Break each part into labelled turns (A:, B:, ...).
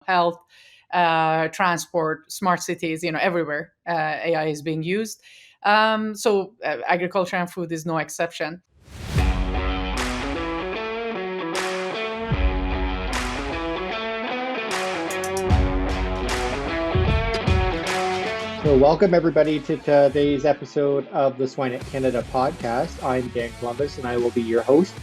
A: health, transport, smart cities, everywhere AI is being used. So agriculture and food is no exception.
B: So welcome everybody to today's episode of the Swine Canada podcast. I'm Dan Columbus and I will be your host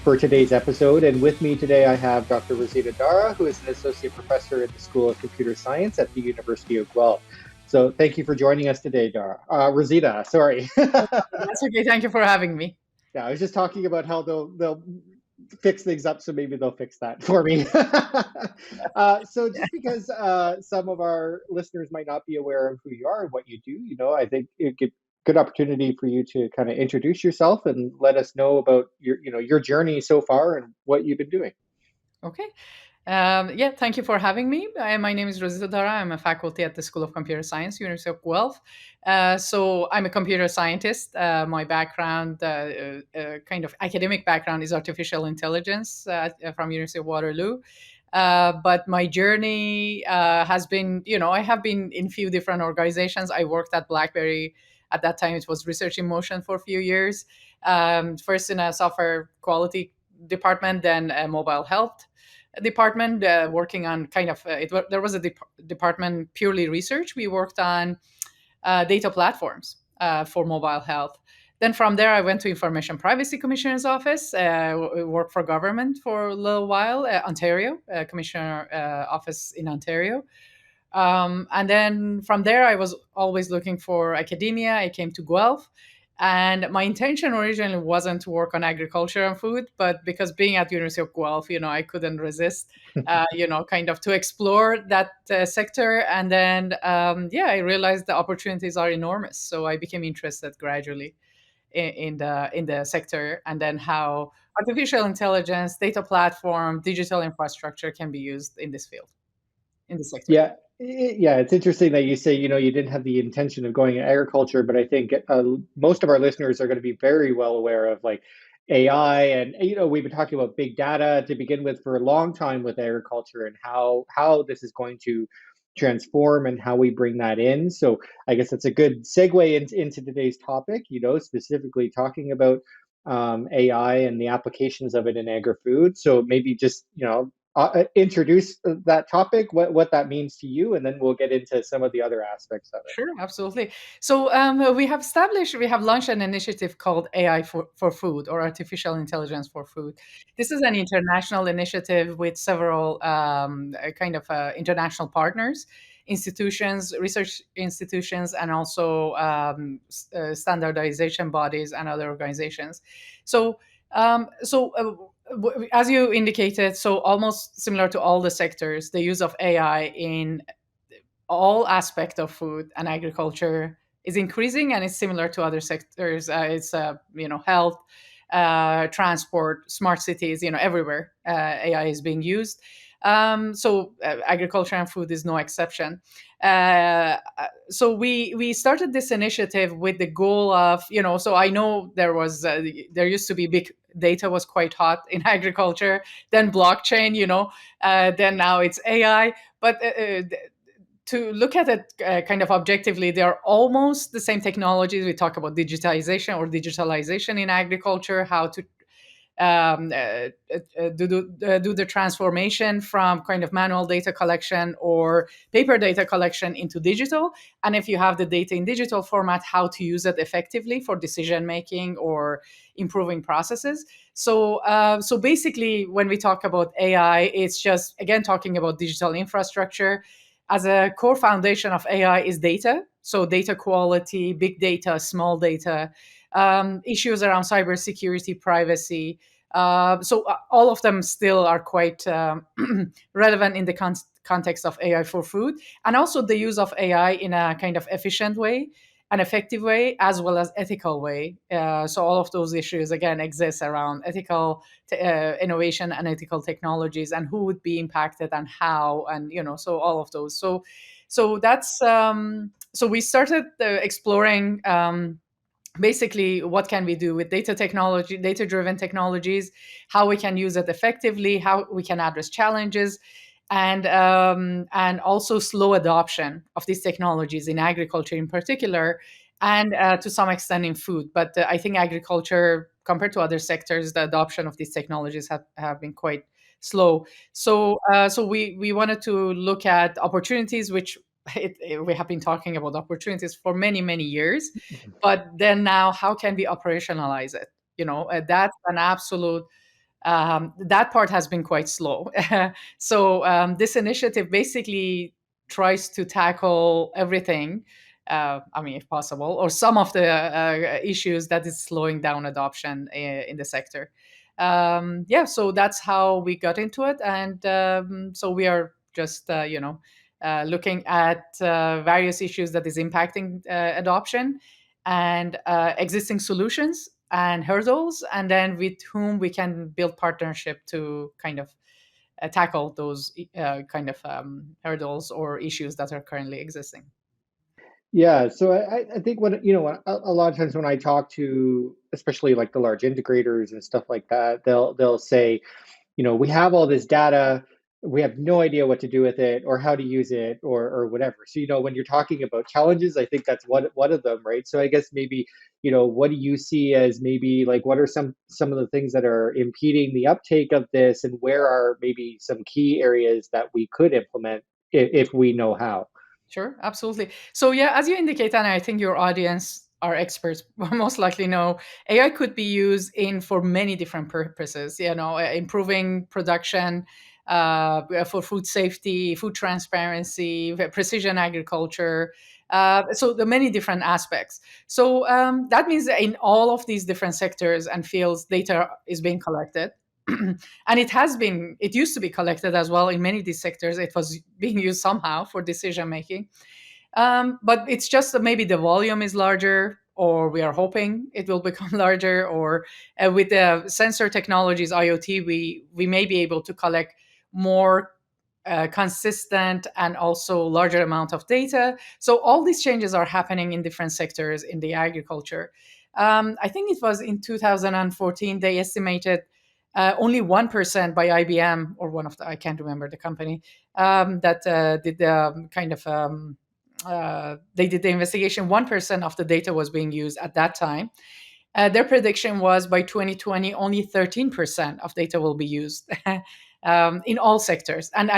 B: for today's episode. And with me today I have Dr. Rozita Dara, who is an associate professor at the School of Computer Science at the University of Guelph. So thank you for joining us today, Dara. Rozita, sorry.
A: That's okay. Thank you for having me.
B: Yeah, I was just talking about how they'll fix things up, so maybe they'll fix that for me. So just because some of our listeners might not be aware of who you are and what you do, I think it could good opportunity for you to kind of introduce yourself and let us know about your journey so far and what you've been doing.
A: Okay. Thank you for having me. My name is Rozita Dara. I'm a faculty at the School of Computer Science, University of Guelph. So I'm a computer scientist. My background, kind of academic background, is artificial intelligence from University of Waterloo. But my journey has been, I have been in a few different organizations. I worked at BlackBerry. At that time, it was Research in Motion for a few years. First in a software quality department, then mobile health department, working on kind of there was a department purely research. We worked on data platforms for mobile health. Then from there I went to Information Privacy Commissioner's office, worked for government for a little while, Ontario Commissioner office in Ontario. And then from there I was always looking for academia. I came to Guelph. And my intention originally wasn't to work on agriculture and food, but because being at University of Guelph, I couldn't resist, kind of to explore that sector. And then, I realized the opportunities are enormous. So I became interested gradually in the sector, and then how artificial intelligence, data platform, digital infrastructure can be used in this field, in the sector.
B: Yeah, it's interesting that you say, you didn't have the intention of going in agriculture, but I think most of our listeners are going to be very well aware of like AI, and we've been talking about big data to begin with for a long time with agriculture, and how this is going to transform and how we bring that in. So I guess that's a good segue into today's topic, specifically talking about AI and the applications of it in agri-food. So maybe just, introduce that topic, what that means to you, and then we'll get into some of the other aspects of it.
A: Sure, absolutely. So we have launched an initiative called AI for Food, or Artificial Intelligence for Food. This is an international initiative with several international partners, institutions, research institutions, and also standardization bodies and other organizations. So, as you indicated, so almost similar to all the sectors, the use of AI in all aspect of food and agriculture is increasing, and it's similar to other sectors. It's health, transport, smart cities, everywhere AI is being used. So agriculture and food is no exception. So we started this initiative with the goal of, so I know there used to be big data was quite hot in agriculture, then blockchain, then now it's AI, but to look at it kind of objectively, they are almost the same technologies. We talk about digitization or digitalization in agriculture, how to do the transformation from kind of manual data collection or paper data collection into digital. And if you have the data in digital format, how to use it effectively for decision making or improving processes. So basically, when we talk about AI, it's just, again, talking about digital infrastructure. As a core foundation of AI is data. So data quality, big data, small data, issues around cybersecurity, privacy. So all of them still are quite relevant in the context of AI for food, and also the use of AI in a kind of efficient way, an effective way, as well as ethical way. So all of those issues, again, exist around ethical innovation and ethical technologies, and who would be impacted and how, and so all of those. So that's so we started exploring basically what can we do with data-driven technologies, how we can use it effectively, how we can address challenges. and also slow adoption of these technologies in agriculture in particular, and to some extent in food. But I think agriculture, compared to other sectors, the adoption of these technologies have been quite slow. So we wanted to look at opportunities, which we have been talking about opportunities for many years, but then now how can we operationalize it? That's an absolute that part has been quite slow. So this initiative basically tries to tackle everything. I mean, if possible, or some of the issues that is slowing down adoption in the sector. Yeah, so that's how we got into it, and so we are just looking at various issues that is impacting adoption, and existing solutions and hurdles, and then with whom we can build partnership to kind of tackle those kind of hurdles or issues that are currently existing.
B: Yeah, so I think when a lot of times when I talk to especially like the large integrators and stuff like that, they'll say, we have all this data, we have no idea what to do with it or how to use it or whatever. So, when you're talking about challenges, I think that's one of them, right? So I guess maybe, what do you see as maybe like what are some of the things that are impeding the uptake of this, and where are maybe some key areas that we could implement if we know how?
A: Sure, absolutely. So yeah, as you indicate, and I think your audience are experts, most likely know AI could be used in for many different purposes. Improving production, for food safety, food transparency, precision agriculture. So the many different aspects. So that means that in all of these different sectors and fields, data is being collected. And it used to be collected as well in many of these sectors. It was being used somehow for decision making, but it's just that maybe the volume is larger, or we are hoping it will become larger, or with the sensor technologies, IoT, we may be able to collect more consistent and also larger amount of data. So all these changes are happening in different sectors in the agriculture. I think it was in 2014 they estimated only 1% by IBM, or one of the, I can't remember the company, that did the kind of they did the investigation. 1% of the data was being used at that time. Their prediction was by 2020, only 13% of data will be used in all sectors. And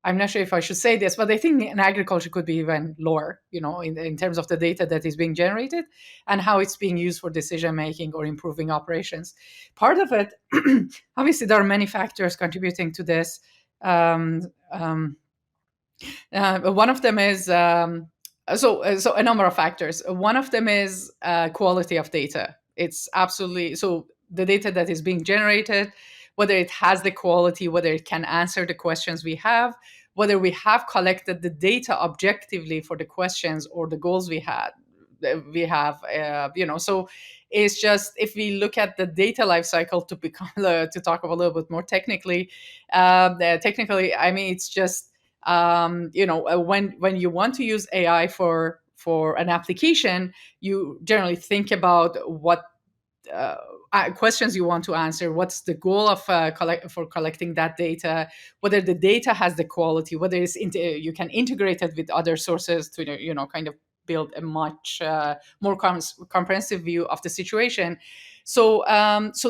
A: I'm not sure if I should say this, but I think in agriculture could be even lower, in terms of the data that is being generated and how it's being used for decision making or improving operations. Part of it, obviously, there are many factors contributing to this. Um, um, One of them is so a number of factors. One of them is quality of data. It's absolutely so the data that is being generated, whether it has the quality, whether it can answer the questions we have, whether we have collected the data objectively for the questions or the goals we have. So it's just if we look at the data lifecycle to become to talk a little bit more technically, technically, I mean, it's just when you want to use AI for an application, you generally think about what uh, questions you want to answer. What's the goal of for collecting that data? Whether the data has the quality, whether you can integrate it with other sources to kind of build a much more comprehensive view of the situation. So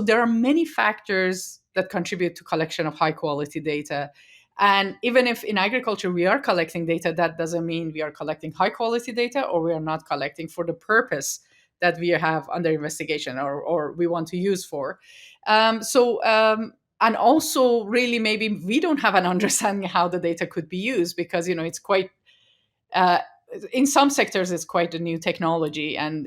A: there are many factors that contribute to collection of high quality data. And even if in agriculture we are collecting data, that doesn't mean we are collecting high quality data, or we are not collecting for the purpose that we have under investigation, or we want to use for. And also, really, maybe we don't have an understanding how the data could be used, because it's quite uh, in some sectors it's quite a new technology, and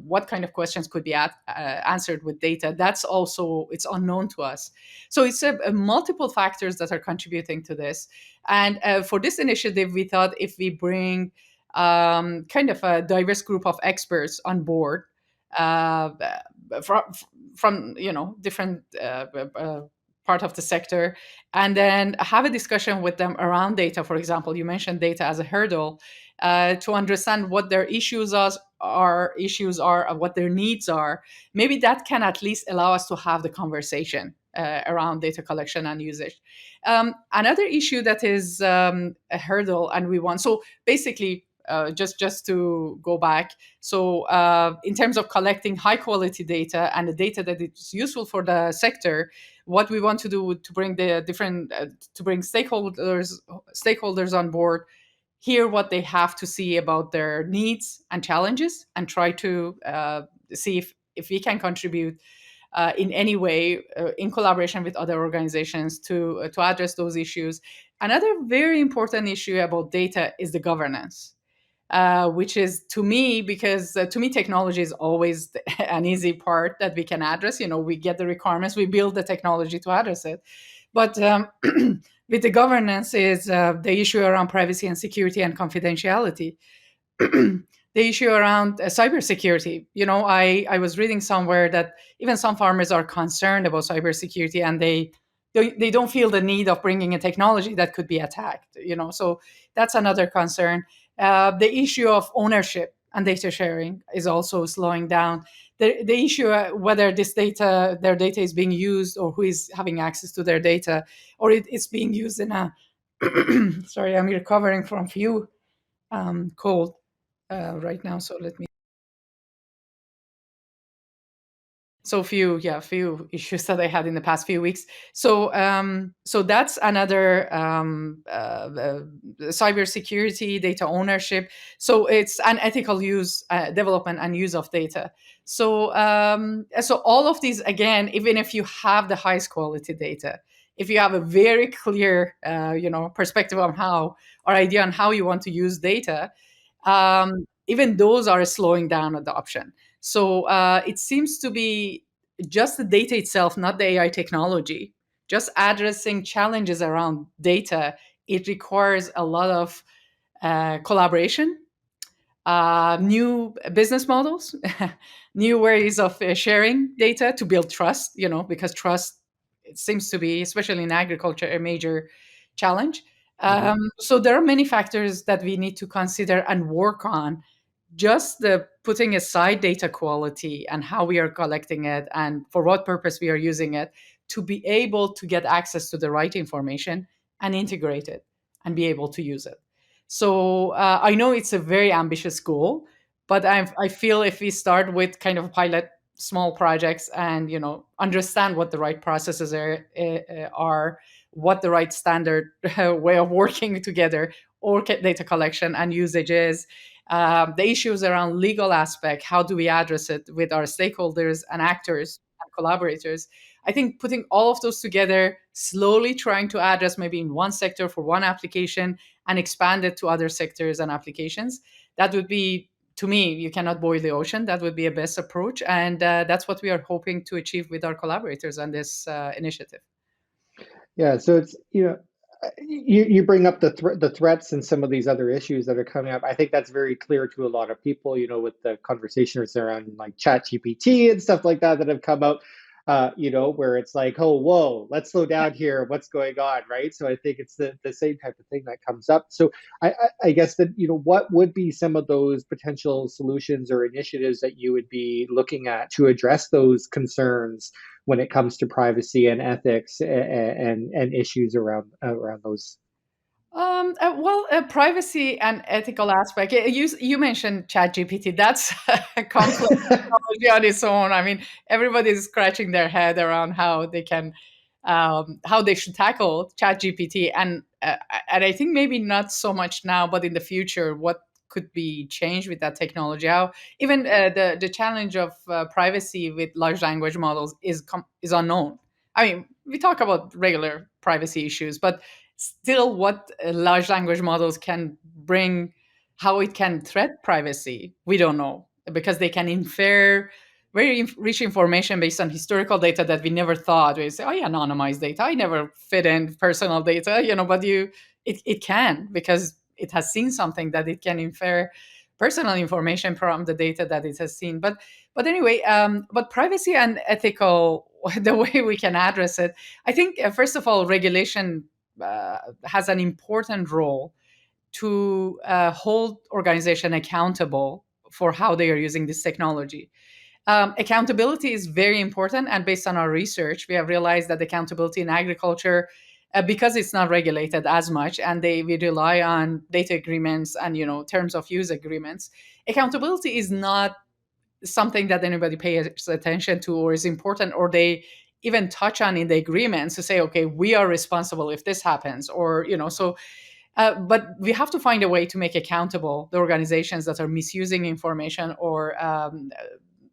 A: what kind of questions could be answered with data, that's also it's unknown to us. So it's a multiple factors that are contributing to this. And for this initiative, we thought if we bring kind of a diverse group of experts on board, uh, from different part of the sector, and then have a discussion with them around data. For example, you mentioned data as a hurdle, to understand what their issues are, what their needs are. Maybe that can at least allow us to have the conversation around data collection and usage. Another issue that is a hurdle, and we want so basically. Just to go back, so in terms of collecting high quality data and the data that is useful for the sector, what we want to do to bring the different to bring stakeholders on board, hear what they have to see about their needs and challenges, and try to see if we can contribute in any way in collaboration with other organizations to address those issues. Another very important issue about data is the governance, which is to me, because to me technology is always an easy part that we can address. We get the requirements, we build the technology to address it. But with the governance is the issue around privacy and security and confidentiality. The issue around cybersecurity. I was reading somewhere that even some farmers are concerned about cybersecurity, and they don't feel the need of bringing a technology that could be attacked. So that's another concern. The issue of ownership and data sharing is also slowing down. The issue whether their data is being used, or who is having access to their data, or it's being used in a sorry, I'm recovering from few cold right now, so let me so few issues that I had in the past few weeks. So that's another cybersecurity, data ownership. So it's an ethical use, development and use of data. So all of these, again, even if you have the highest quality data, if you have a very clear perspective on how, or idea on how you want to use data, even those are slowing down adoption. So it seems to be just the data itself, not the AI technology, just addressing challenges around data. It requires a lot of collaboration, new business models, new ways of sharing data to build trust, because trust, it seems to be, especially in agriculture, a major challenge.
B: Mhm.
A: So there are many factors that we need to consider and work on, just the putting aside data quality and how we are collecting it and for what purpose we are using it, to be able to get access to the right information and integrate it and be able to use it. So I know it's a very ambitious goal, but I feel if we start with kind of pilot small projects and understand what the right processes are, what the right standard way of working together, or data collection and usage is, the issues around legal aspect, how do we address it with our stakeholders and actors and collaborators. I think putting all of those together, slowly trying to address maybe in one sector for one application and expand it to other sectors and applications, that would be, to me, you cannot boil the ocean. That would be a best approach. And that's what we are hoping to achieve with our collaborators on this initiative.
B: Yeah, so it's you bring up the threats and some of these other issues that are coming up. I think that's very clear to a lot of people, with the conversations around like Chat GPT and stuff like that that have come out, where it's like, oh, whoa, let's slow down here. What's going on, right? So I think it's the same type of thing that comes up. So I guess that, what would be some of those potential solutions or initiatives that you would be looking at to address those concerns when it comes to privacy and ethics and issues around those.
A: Privacy and ethical aspect. You mentioned ChatGPT. That's a complex technology on its own. I mean, everybody's scratching their head around how they should tackle ChatGPT, and I think maybe not so much now, but in the future, what could be changed with that technology? How even the challenge of privacy with large language models is unknown. I mean, we talk about regular privacy issues, but still, what large language models can bring, how it can threat privacy, we don't know, because they can infer very rich information based on historical data that we never thought. We say, oh, yeah, anonymized data, I never fit in personal data, but it can, because it has seen something that it can infer personal information from the data that it has seen. But anyway, but privacy and ethical, the way we can address it, I think, first of all, regulation has an important role to hold organization accountable for how they are using this technology. Accountability is very important, and based on our research, we have realized that accountability in agriculture, because it's not regulated as much, and we rely on data agreements and terms of use agreements. Accountability is not something that anybody pays attention to or is important, or they even touch on in the agreements to say, okay, we are responsible if this happens, or so but we have to find a way to make accountable the organizations that are misusing information, or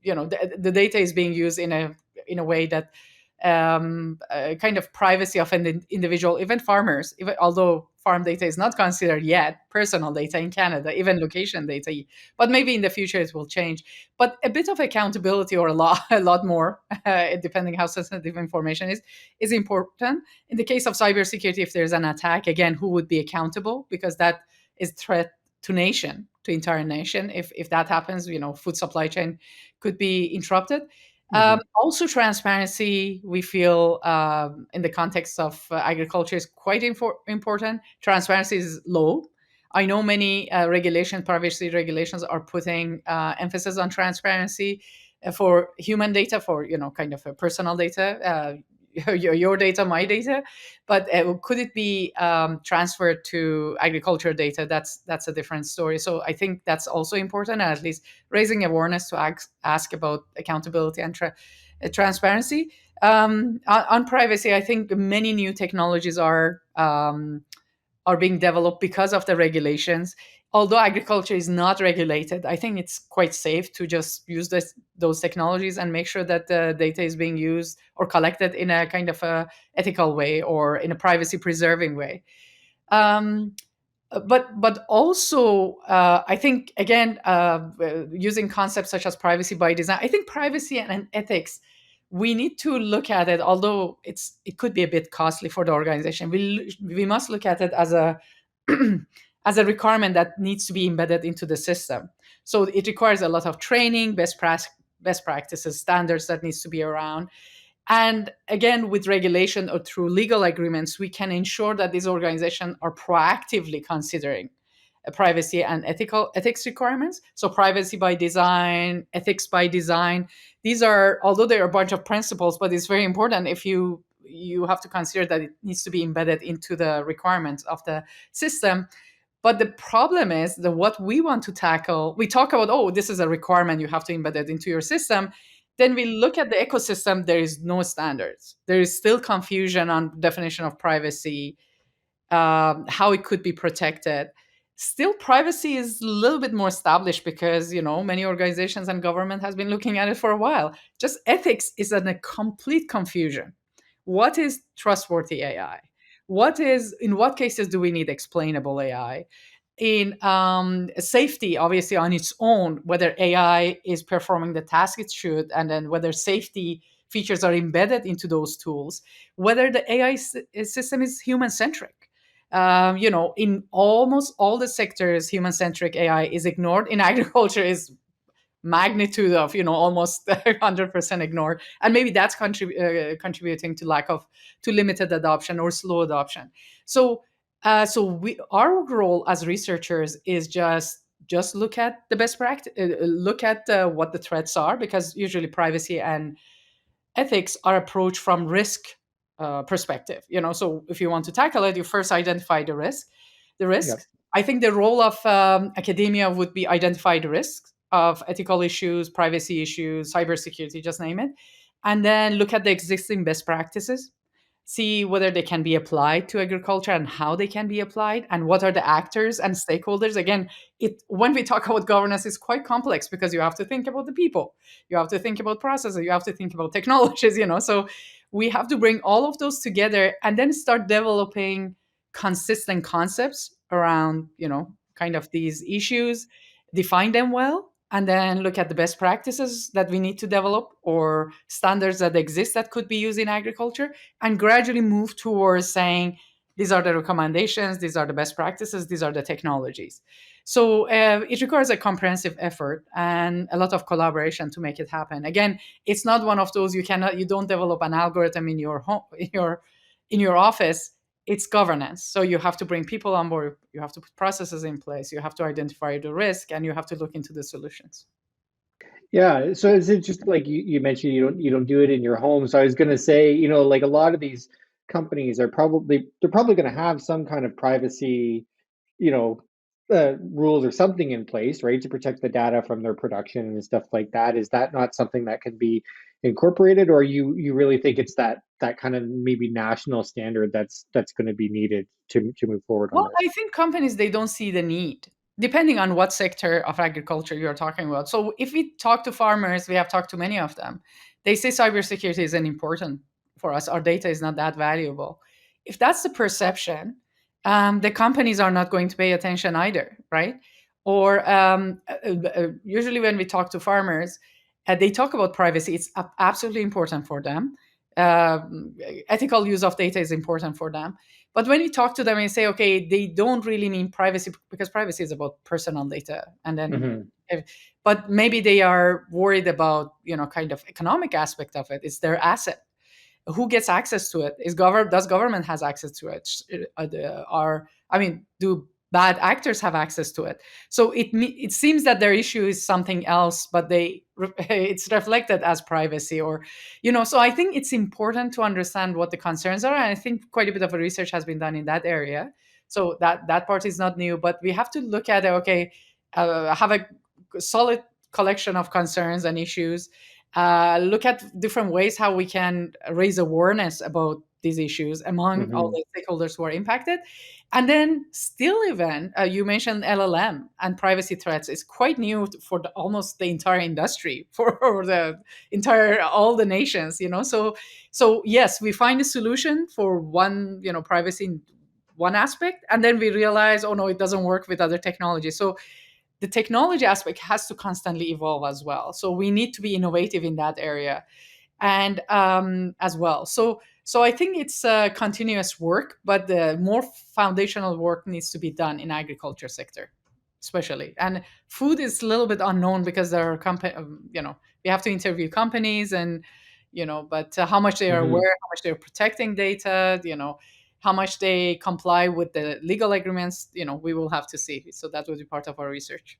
A: the data is being used in a way that kind of privacy of an individual, even farmers, even although farm data is not considered yet personal data in Canada, even location data, but maybe in the future it will change. But a bit of accountability, or a lot, a lot more, depending how sensitive information is important. In the case of cybersecurity, if there's an attack, again, who would be accountable? Because that is threat to entire nation. If that happens, food supply chain could be interrupted.
B: Hmm.
A: Also, transparency, we feel, in the context of agriculture, is quite important. Transparency is low. I know many privacy regulations are putting emphasis on transparency for human data, for kind of a personal data, your data, my data. But could it be transferred to agriculture data? That's a different story. So I think that's also important, and at least raising awareness to ask about accountability and transparency. On privacy, I think many new technologies are being developed because of the regulations. Although agriculture is not regulated, I think it's quite safe to just use those technologies and make sure that the data is being used or collected in a kind of a ethical way or in a privacy preserving way. Um, but also, I think, again, using concepts such as privacy by design, I think privacy and ethics, we need to look at it. Although it could be a bit costly for the organization, we must look at it as a as a requirement that needs to be embedded into the system. So it requires a lot of training, best practices, standards that needs to be around. And again, with regulation or through legal agreements, we can ensure that these organizations are proactively considering privacy and ethics requirements. So privacy by design, ethics by design. These are, although there are a bunch of principles, but it's very important. If you have to consider that it needs to be embedded into the requirements of the system. But the problem is that what we want to tackle, we talk about, oh, this is a requirement, you have to embed it into your system. Then we look at the ecosystem, there is no standards. There is still confusion on definition of privacy, how it could be protected. Still, privacy is a little bit more established because many organizations and government has been looking at it for a while. Just ethics is in a complete confusion. What is trustworthy AI? In what cases do we need explainable AI? In safety, obviously, on its own, whether AI is performing the task it should, and then whether safety features are embedded into those tools, whether the AI system is human centric. In almost all the sectors, human centric AI is ignored. In agriculture, is magnitude of almost 100% ignored, and maybe that's contributing to lack of to limited adoption or slow adoption. So our role as researchers is just look at the best practice, look at what the threats are, because usually privacy and ethics are approached from risk perspective. So if you want to tackle it, you first identify the
B: Yep.
A: risks. I think the role of academia would be identify the risks of ethical issues, privacy issues, cybersecurity, just name it, and then look at the existing best practices, see whether they can be applied to agriculture and how they can be applied, and what are the actors and stakeholders. Again, it when we talk about governance, it's quite complex because you have to think about the people, you have to think about processes, you have to think about technologies. So we have to bring all of those together and then start developing consistent concepts around kind of these issues, define them well, and then look at the best practices that we need to develop or standards that exist that could be used in agriculture, and gradually move towards saying these are the recommendations, these are the best practices, these are the technologies. So it requires a comprehensive effort and a lot of collaboration to make it happen. Again, it's not one of those you don't develop an algorithm in your home, in your office. It's governance. So you have to bring people on board, you have to put processes in place, you have to identify the risk, and you have to look into the solutions.
B: Yeah, so is it just like you mentioned you don't do it in your home. So I was gonna say, like a lot of these companies are they're probably gonna have some kind of privacy, you know, rules or something in place, right, to protect the data from their production and stuff like that. Is that not something that can be incorporated, or you really think it's that kind of maybe national standard that's going to be needed to move forward on
A: Well,
B: this?
A: I think companies they don't see the need, depending on what sector of agriculture you're talking about. So if we talk to farmers, we have talked to many of them. They say cybersecurity isn't important for us. Our data is not that valuable. If that's the perception, the companies are not going to pay attention either, right? Or usually when we talk to farmers, they talk about privacy. It's absolutely important for them. Ethical use of data is important for them, but when you talk to them and say, okay, they don't really mean privacy because privacy is about personal data, and then,
B: Hmm.
A: if, but maybe they are worried about kind of economic aspect of it. It's their asset. Who gets access to it? Does government has access to it? Are I mean, do bad actors have access to it? So it seems that their issue is something else, but it's reflected as privacy, or So I think it's important to understand what the concerns are, and I think quite a bit of research has been done in that area. So that part is not new, but we have to look at it. Okay, have a solid collection of concerns and issues, look at different ways how we can raise awareness about these issues among all
B: Hmm.
A: the stakeholders who are impacted. And then still even, you mentioned LLM and privacy threats is quite new for almost the entire industry, for the entire, all the nations, so yes, we find a solution for one, privacy in one aspect, and then we realize, oh no, it doesn't work with other technology. So the technology aspect has to constantly evolve as well. So we need to be innovative in that area, and as well. So I think it's a continuous work, but the more foundational work needs to be done in agriculture sector, especially. And food is a little bit unknown because there are we have to interview companies, and but how much they are
B: Hmm.
A: aware, how much they're protecting data, how much they comply with the legal agreements, we will have to see. So that will be part of our research.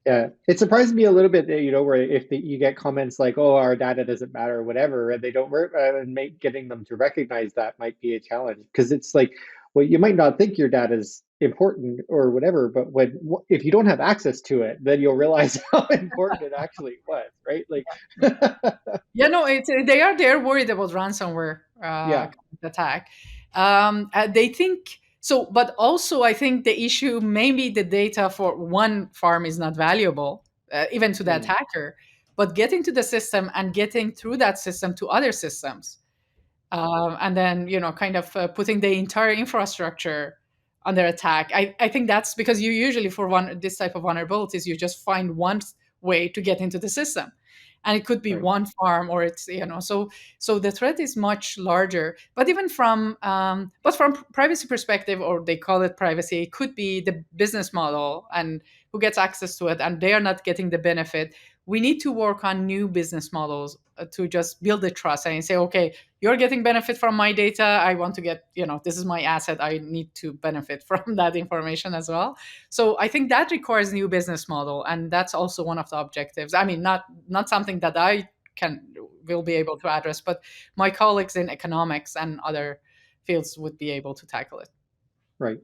B: Yeah, it surprised me a little bit that, where if you get comments like, "Oh, our data doesn't matter," or whatever, and they don't work, and make getting them to recognize that might be a challenge because it's like, well, you might not think your data is important or whatever, but if you don't have access to it, then you'll realize how important it actually was, right? Like,
A: Yeah, no, they're worried about ransomware
B: yeah.
A: attack. They think so, but also I think the issue, maybe the data for one farm is not valuable, even to the
B: Mm,
A: attacker, but getting to the system and getting through that system to other systems, and then kind of putting the entire infrastructure under attack. I think that's because you usually, for one this type of vulnerabilities, you just find one way to get into the system, and it could be
B: right.
A: one farm, or it's so the threat is much larger. But even from privacy perspective, or they call it privacy, it could be the business model and who gets access to it, and they are not getting the benefit. We need to work on new business models to just build the trust and say, okay, you're getting benefit from my data. I want to get, this is my asset. I need to benefit from that information as well. So I think that requires new business model, and that's also one of the objectives. I mean, not something that I can will be able to address, but my colleagues in economics and other fields would be able to tackle it.
B: Right.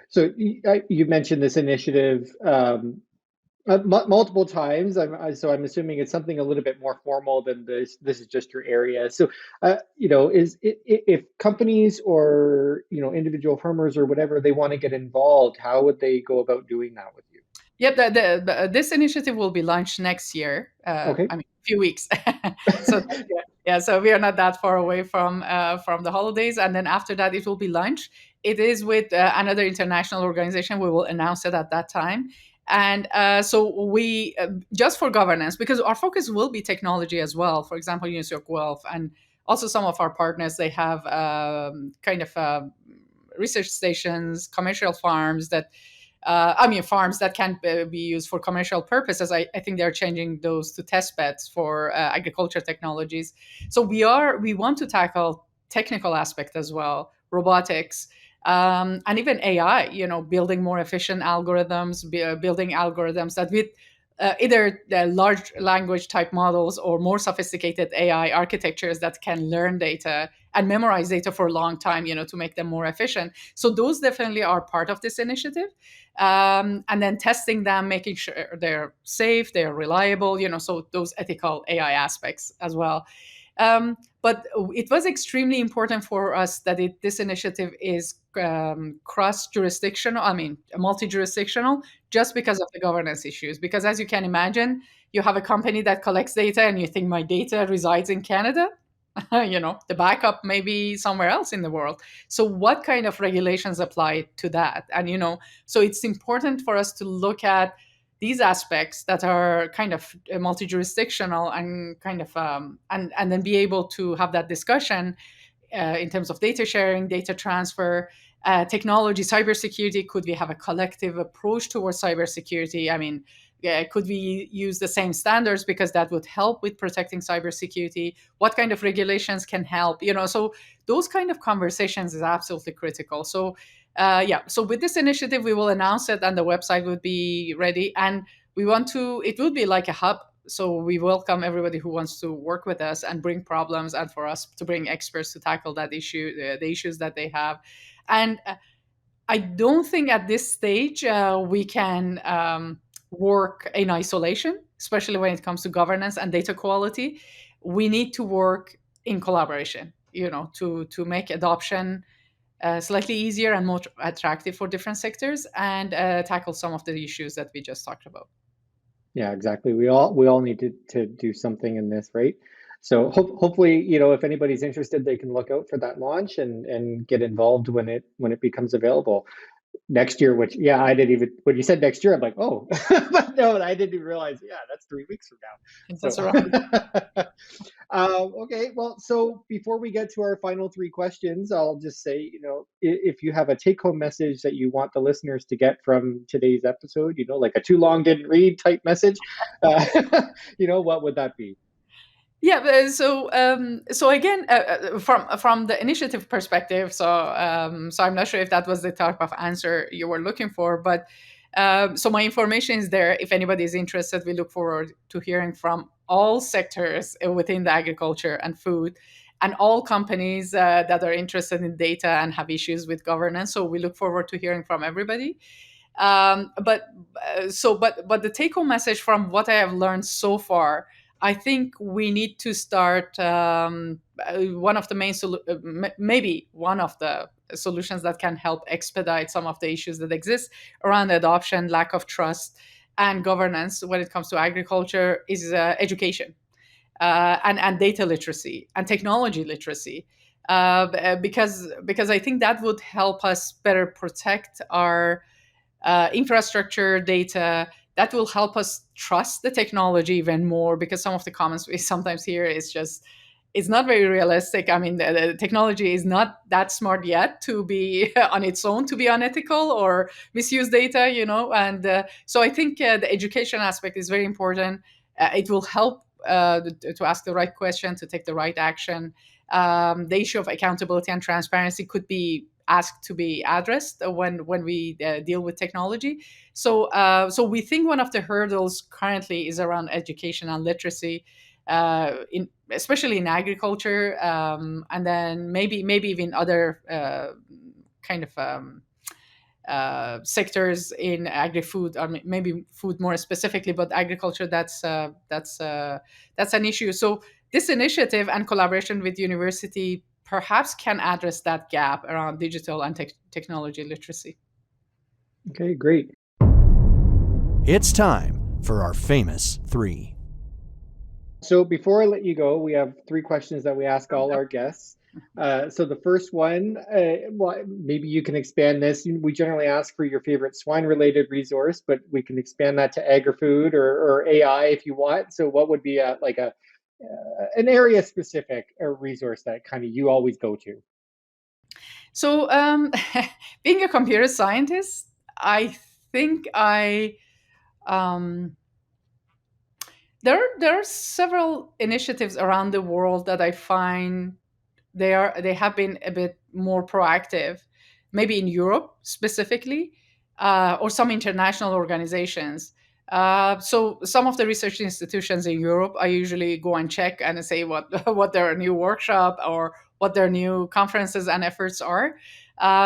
B: So you mentioned this initiative multiple times. So I'm assuming it's something a little bit more formal than this. This is just your area. So, is if companies or individual farmers or whatever they want to get involved, how would they go about doing that with you?
A: Yep, this initiative will be launched next year.
B: Okay.
A: I mean, a few weeks. So yeah, so we are not that far away from the holidays, and then after that, it will be launched. It is with another international organization. We will announce it at that time, and so we just for governance, because our focus will be technology as well. For example, University of Guelph, and also some of our partners, they have kind of research stations, commercial farms that farms that can be used for commercial purposes. I think they're changing those to test beds for agriculture technologies. So we want to tackle technical aspect as well, robotics, and even AI. Building more efficient algorithms, building algorithms that with either the large language type models or more sophisticated AI architectures that can learn data and memorize data for a long time, to make them more efficient. So those definitely are part of this initiative. And then testing them, making sure they're safe, they're reliable, so those ethical AI aspects as well. But it was extremely important for us that this initiative is cross-jurisdictional, I mean, multi-jurisdictional, just because of the governance issues. Because as you can imagine, you have a company that collects data and you think my data resides in Canada. The backup may be somewhere else in the world. So what kind of regulations apply to that? And, so it's important for us to look at these aspects that are kind of multi-jurisdictional and kind of and then be able to have that discussion in terms of data sharing, data transfer, technology, cybersecurity. Could we have a collective approach towards cybersecurity? I mean, could we use the same standards because that would help with protecting cybersecurity? What kind of regulations can help? So those kind of conversations is absolutely critical. So yeah, so with this initiative, we will announce it and the website would be ready. And it would be like a hub. So we welcome everybody who wants to work with us and bring problems, and for us to bring experts to tackle that issue, the issues that they have. And I don't think at this stage we can work in isolation, especially when it comes to governance and data quality. We need to work in collaboration, to make adoption slightly easier and more attractive for different sectors, and tackle some of the issues that we just talked about.
B: Yeah, exactly. We all need to do something in this, right? So hopefully, if anybody's interested, they can look out for that launch and get involved when it becomes available next year. Which, yeah, I didn't even, when you said next year, I'm like, oh, but no, I didn't even realize. Yeah, that's 3 weeks from
A: That's
B: now.
A: right.
B: So, okay, well, so before we get to our final three questions, I'll just say, if you have a take-home message that you want the listeners to get from today's episode, like a too long didn't read type message, uh, what would that be?
A: Yeah, so again, from the initiative perspective, so I'm not sure if that was the type of answer you were looking for, but so my information is there. If anybody is interested, we look forward to hearing from all sectors within the agriculture and food, and all companies that are interested in data and have issues with governance. So we look forward to hearing from everybody. But the take home message from what I have learned so far, I think we need to start one of the maybe one of the solutions that can help expedite some of the issues that exist around adoption, lack of trust, and governance when it comes to agriculture is education, and data literacy and technology literacy. Because I think that would help us better protect our infrastructure data. That will help us trust the technology even more, because some of the comments we sometimes hear is just, it's not very realistic. I mean, the technology is not that smart yet to be on its own to be unethical or misuse data, and so I think the education aspect is very important. It will help to ask the right question, to take the right action. The issue of accountability and transparency could be asked to be addressed when we deal with technology. So we think one of the hurdles currently is around education and literacy, in especially in agriculture, and then maybe even other kind of sectors in agri-food, or maybe food more specifically, but agriculture, that's an issue. So this initiative and collaboration with university perhaps can address that gap around digital and technology literacy.
B: Okay, great.
C: It's time for our famous three.
B: So before I let you go, we have three questions that we ask all our guests. So the first one, well, maybe you can expand this. We generally ask for your favorite swine-related resource, but we can expand that to agri-food or AI if you want. So what would be an area-specific resource that kind of you always go to?
A: So being a computer scientist, I think um, there are several initiatives around the world that I find they have been a bit more proactive, maybe in Europe specifically, or some international organizations So some of the research institutions in Europe, I usually go and check and say what what their new workshop or what their new conferences and efforts are.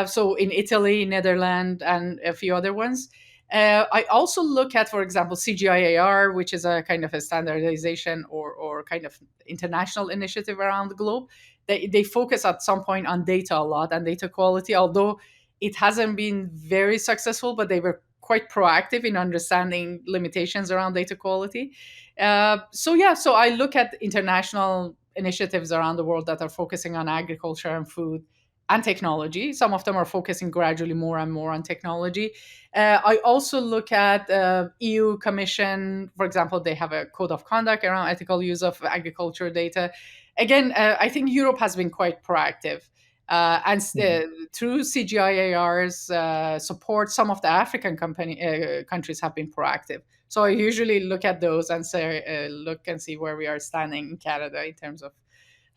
A: So in Italy, Netherlands, and a few other ones. I also look at, for example, CGIAR, which is a kind of a standardization or kind of international initiative around the globe. They focus at some point on data a lot and data quality, although it hasn't been very successful, but they were quite proactive in understanding limitations around data quality. So I look at international initiatives around the world that are focusing on agriculture and food and technology. Some of them are focusing gradually more and more on technology. I also look at EU Commission, for example, they have a code of conduct around ethical use of agriculture data. Again, I think Europe has been quite proactive. And through CGIAR's support, some of the African countries have been proactive. So I usually look at those and say, look and see where we are standing in Canada in terms of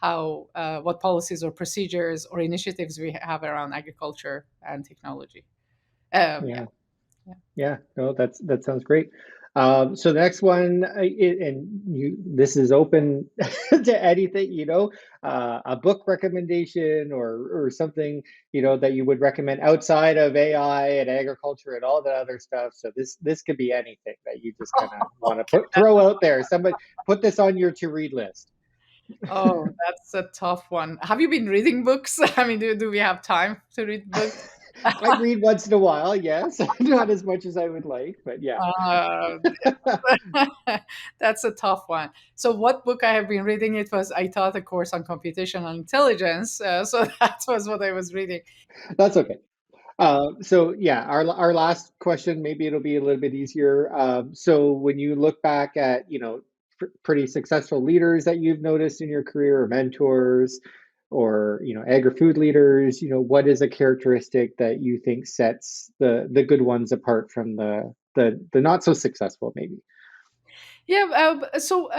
A: how, what policies or procedures or initiatives we have around agriculture and technology. Yeah.
B: Yeah. Yeah, no, that sounds great. So the next one, this is open to anything, a book recommendation or something, that you would recommend outside of AI and agriculture and all the other stuff. So this could be anything that you just kind of want to throw out there. Somebody put this on your to read list.
A: Oh, that's a tough one. Have you been reading books? I mean, do we have time to read books?
B: I read once in a while, yes, not as much as I would like, but yeah.
A: Uh, that's a tough one. So, what book I have been reading? It was I taught a course on computational intelligence, so that was what I was reading.
B: That's okay. So yeah, our last question, maybe it'll be a little bit easier. So when you look back at, pretty successful leaders that you've noticed in your career, or mentors, or agri-food leaders, what is a characteristic that you think sets the good ones apart from the not so successful, maybe?
A: Yeah. So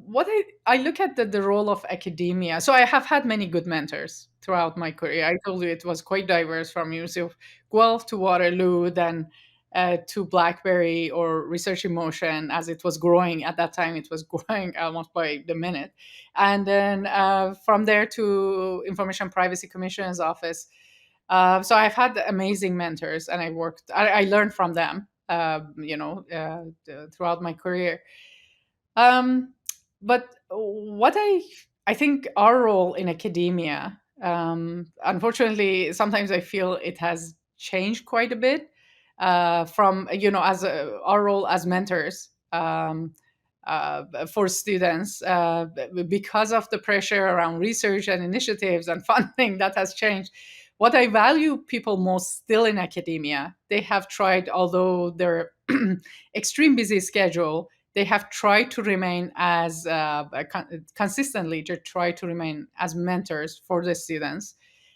A: what I look at the role of academia. So I have had many good mentors throughout my career. I told you it was quite diverse, from University of Guelph to Waterloo, then to BlackBerry or Research in Motion, as it was growing at that time. It was growing almost by the minute, and then from there to Information Privacy Commissioner's office. So I've had amazing mentors, and I learned from them, throughout my career. Um, but what I think our role in academia, unfortunately, sometimes I feel it has changed quite a bit from as our role as mentors. For students, because of the pressure around research and initiatives and funding that has changed. What I value people most still in academia, they have tried, although their extreme busy schedule, they have tried to remain as consistently to try to remain as mentors for the students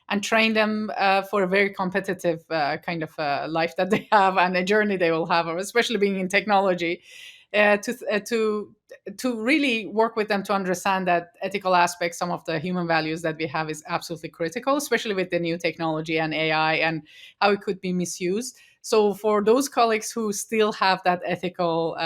A: and train them for a very competitive kind of life that they have and a journey they will have, especially being in technology, uh, to uh, to to really work with them to understand that ethical aspects, some of the human values that we have, is absolutely critical, especially with the new technology and AI and how it could be misused. So for those colleagues who still have that ethical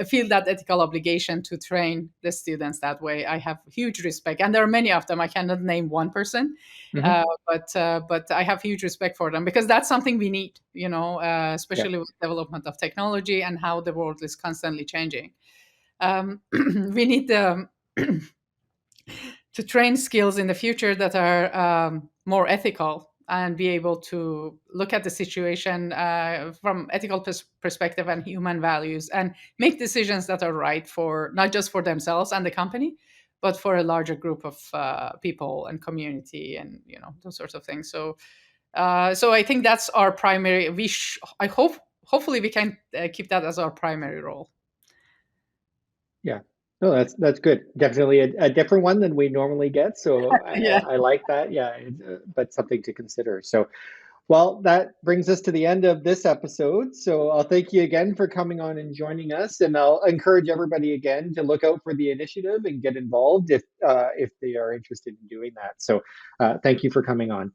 A: feel that ethical obligation to train the students that way, I have huge respect, and there are many of them. I cannot name one person,
B: Hmm.
A: but I have huge respect for them because that's something we need,
B: Yeah.
A: especially with development of technology and how the world is constantly changing. We need to train skills in the future that are more ethical and be able to look at the situation from ethical perspective and human values and make decisions that are right for not just for themselves and the company, but for a larger group of people and community and those sorts of things. So I think that's our primary. I hopefully we can keep that as our primary role.
B: Yeah. No, that's good. Definitely a different one than we normally get. So
A: Yeah.
B: I like that. Yeah, but something to consider. So, well, that brings us to the end of this episode. So I'll thank you again for coming on and joining us, and I'll encourage everybody again to look out for the initiative and get involved if they are interested in doing that. So, thank you for coming on.